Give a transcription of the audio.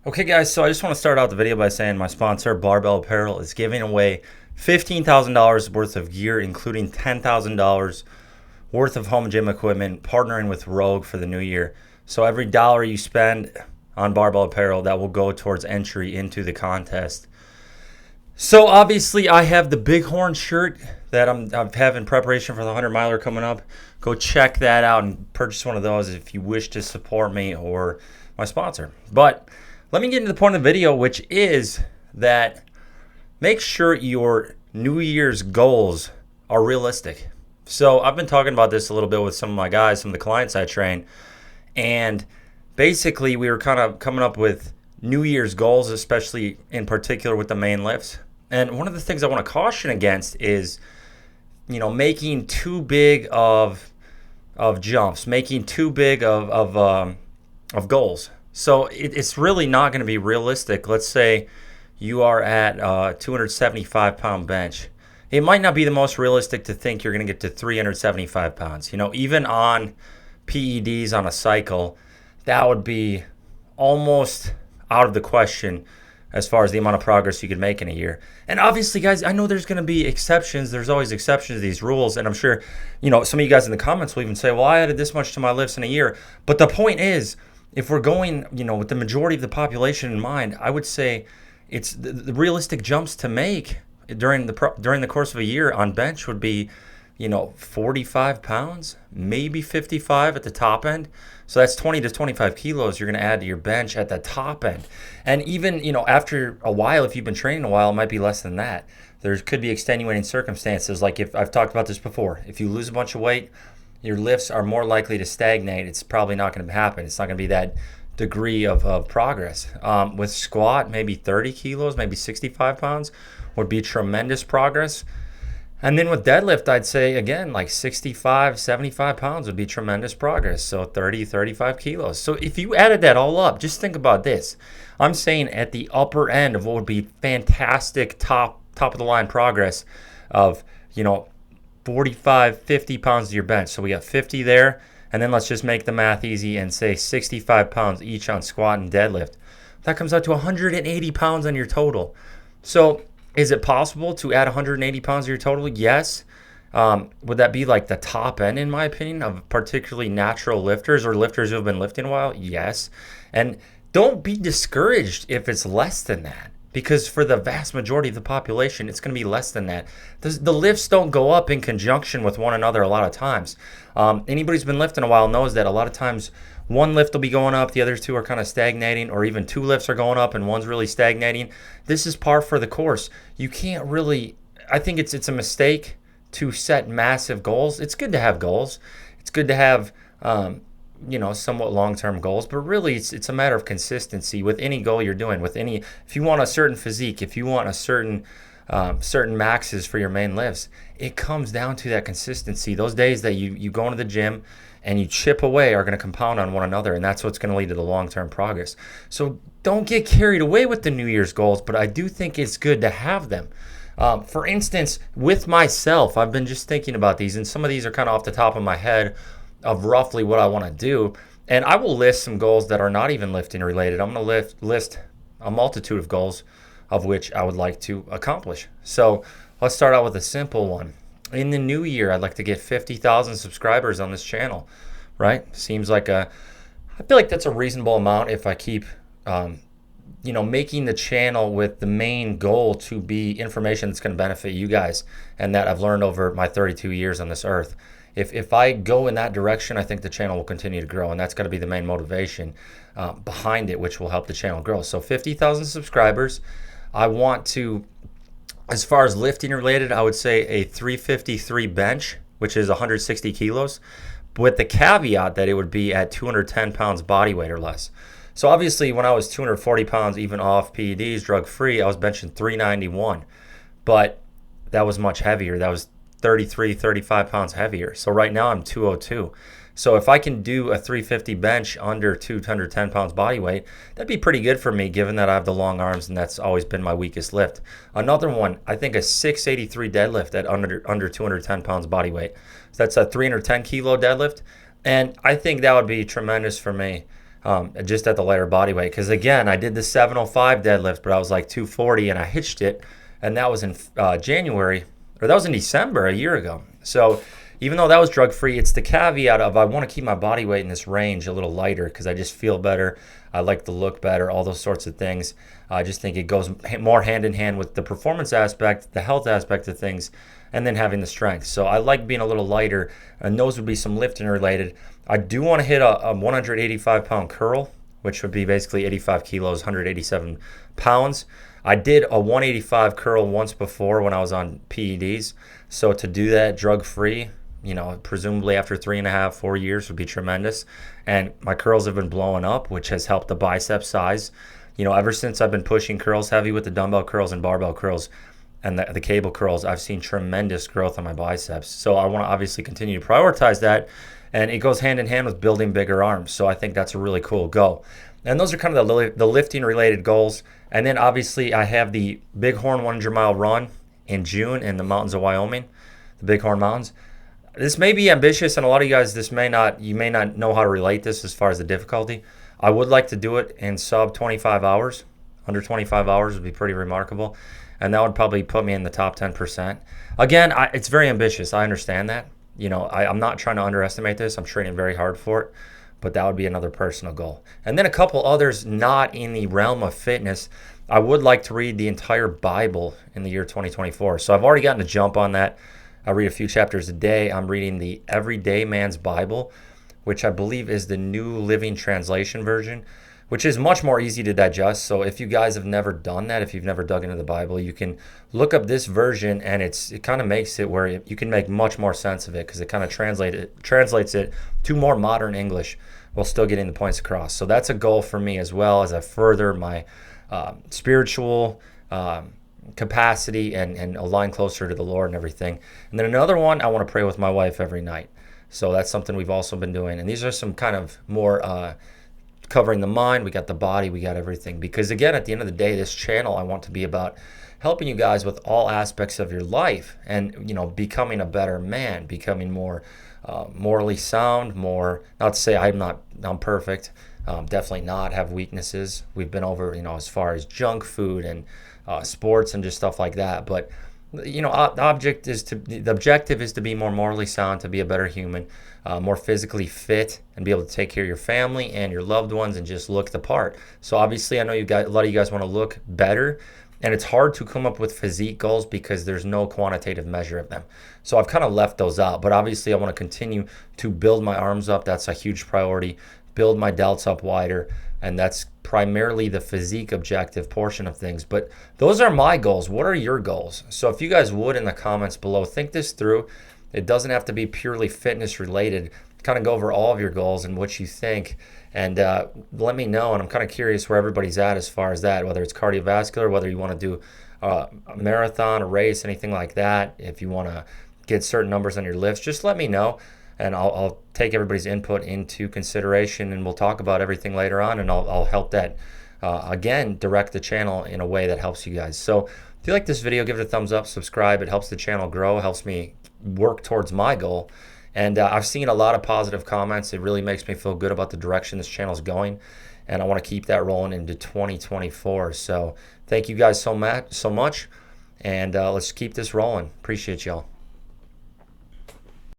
Okay guys, so I just want to start out the video by saying my sponsor, Barbell Apparel, is giving away $15,000 worth of gear, including $10,000 worth of home gym equipment, partnering with Rogue for the new year. So every dollar you spend on Barbell Apparel, that will go towards entry into the contest. So obviously I have the Bighorn shirt that I have in preparation for the 100 miler coming up. Go check that out and purchase one of those if you wish to support me or my sponsor. But let me get into the point of the video, which is that make sure your New Year's goals are realistic. So I've been talking about this a little bit with some of my guys, some of the clients I train, and basically we were kind of coming up with New Year's goals, especially in particular with the main lifts. And one of the things I want to caution against is, making too big of jumps, making too big of goals. So it's really not going to be realistic. Let's say you are at a 275 pound bench. It might not be the most realistic to think you're going to get to 375 pounds. Even on PEDs on a cycle, that would be almost out of the question as far as the amount of progress you could make in a year. And obviously, guys, I know there's going to be exceptions. There's always exceptions to these rules. And I'm sure, some of you guys in the comments will even say, well, I added this much to my lifts in a year. But the point is, if we're going, with the majority of the population in mind, I would say it's the realistic jumps to make during the course of a year on bench would be, 45 pounds, maybe 55 at the top end. So that's 20 to 25 kilos you're going to add to your bench at the top end. And even, after a while, if you've been training a while, it might be less than that. There could be extenuating circumstances. Like if I've talked about this before, if you lose a bunch of weight, your lifts are more likely to stagnate. It's probably not going to happen. It's not going to be that degree of progress. With squat, maybe 30 kilos, maybe 65 pounds would be tremendous progress. And then with deadlift, I'd say, again, like 65, 75 pounds would be tremendous progress. So 30, 35 kilos. So if you added that all up, just think about this. I'm saying at the upper end of what would be fantastic top of the line progress of, 45, 50 pounds to your bench. So we got 50 there. And then let's just make the math easy and say 65 pounds each on squat and deadlift. That comes out to 180 pounds on your total. So is it possible to add 180 pounds to your total? Yes. Would that be like the top end, in my opinion, of particularly natural lifters or lifters who have been lifting a while? Yes. And don't be discouraged if it's less than that, because for the vast majority of the population, it's going to be less than that. The lifts don't go up in conjunction with one another a lot of times. Anybody who's been lifting a while knows that a lot of times one lift will be going up, the other two are kind of stagnating, or even two lifts are going up and one's really stagnating. This is par for the course. You can't really, I think it's a mistake to set massive goals. It's good to have goals. It's good to have, somewhat long-term goals, but really it's a matter of consistency with any goal you're doing. If you want a certain physique, if you want a certain maxes for your main lifts, it comes down to that consistency. Those days that you go into the gym and you chip away are going to compound on one another, and that's what's going to lead to the long-term progress. So don't get carried away with the New Year's goals, but I do think it's good to have them. For instance, with myself, I've been just thinking about these, and some of these are kind of off the top of my head of roughly what I want to do. And I will list some goals that are not even lifting related. I'm going to list a multitude of goals of which I would like to accomplish. So let's start out with a simple one. In the new year, I'd like to get 50,000 subscribers on this channel, right? I feel like that's a reasonable amount if I keep, making the channel with the main goal to be information that's going to benefit you guys and that I've learned over my 32 years on this earth. If I go in that direction, I think the channel will continue to grow, and that's got to be the main motivation behind it, which will help the channel grow. So 50,000 subscribers. I want to, as far as lifting related, I would say a 353 bench, which is 160 kilos, with the caveat that it would be at 210 pounds body weight or less. So obviously when I was 240 pounds, even off PEDs, drug-free, I was benching 391, but that was much heavier. That was 33, 35 pounds heavier. So right now I'm 202. So if I can do a 350 bench under 210 pounds body weight, that'd be pretty good for me, given that I have the long arms and that's always been my weakest lift. Another one, I think a 683 deadlift at under 210 pounds body weight. So that's a 310 kilo deadlift. And I think that would be tremendous for me. just at the lighter body weight. Because again, I did the 705 deadlift, but I was like 240 and I hitched it. And that was in January, or that was in December a year ago. So even though that was drug free, it's the caveat of I want to keep my body weight in this range a little lighter because I just feel better. I like the look better, all those sorts of things. I just think it goes more hand in hand with the performance aspect, the health aspect of things, and then having the strength. So I like being a little lighter, and those would be some lifting related. I do want to hit a 185 pound curl, which would be basically 85 kilos, 187 pounds. I did a 185 curl once before when I was on PEDs. So to do that drug free, presumably after 3.5, 4 years would be tremendous. And my curls have been blowing up, which has helped the bicep size. Ever since I've been pushing curls heavy with the dumbbell curls and barbell curls and the cable curls, I've seen tremendous growth on my biceps. So I want to obviously continue to prioritize that. And it goes hand in hand with building bigger arms. So I think that's a really cool goal. And those are kind of the lifting related goals. And then obviously I have the Bighorn 100-mile run in June in the mountains of Wyoming, the Bighorn Mountains. This may be ambitious, and a lot of you guys, you may not know how to relate this as far as the difficulty. I would like to do it in sub 25 hours. Under 25 hours would be pretty remarkable. And that would probably put me in the top 10%. Again, it's very ambitious. I understand that. I'm not trying to underestimate this. I'm training very hard for it. But that would be another personal goal. And then a couple others not in the realm of fitness. I would like to read the entire Bible in the year 2024. So I've already gotten a jump on that. I read a few chapters a day. I'm reading the Everyday Man's Bible, which I believe is the New Living Translation version, which is much more easy to digest. So if you guys have never done that, if you've never dug into the Bible, you can look up this version, and it kind of makes it where you can make much more sense of it because it kind of translates it to more modern English while still getting the points across. So that's a goal for me as well as I further my spiritual capacity and align closer to the Lord and everything. And then another one, I want to pray with my wife every night. So that's something we've also been doing. And these are some kind of more covering the mind. We got the body, we got everything. Because again, at the end of the day, this channel I want to be about helping you guys with all aspects of your life and, becoming a better man, becoming more morally sound, more, not to say I'm perfect, definitely not, have weaknesses. We've been over, as far as junk food and sports and just stuff like that. But, the objective is to be more morally sound, to be a better human, more physically fit, and be able to take care of your family and your loved ones and just look the part. So obviously I know a lot of you guys want to look better. And it's hard to come up with physique goals because there's no quantitative measure of them. So I've kind of left those out. But obviously I want to continue to build my arms up. That's a huge priority. Build my delts up wider. And that's primarily the physique objective portion of things. But those are my goals. What are your goals? So if you guys would, in the comments below, think this through. It doesn't have to be purely fitness related. Kind of go over all of your goals and what you think. And let me know, and I'm kind of curious where everybody's at as far as that, whether it's cardiovascular, whether you want to do a marathon, a race, anything like that. If you want to get certain numbers on your lifts, just let me know, and I'll take everybody's input into consideration, and we'll talk about everything later on, and I'll help that, again, direct the channel in a way that helps you guys. So if you like this video, give it a thumbs up, subscribe. It helps the channel grow, helps me work towards my goal. And I've seen a lot of positive comments. It really makes me feel good about the direction this channel is going. And I want to keep that rolling into 2024. So thank you guys so much. And let's keep this rolling. Appreciate y'all.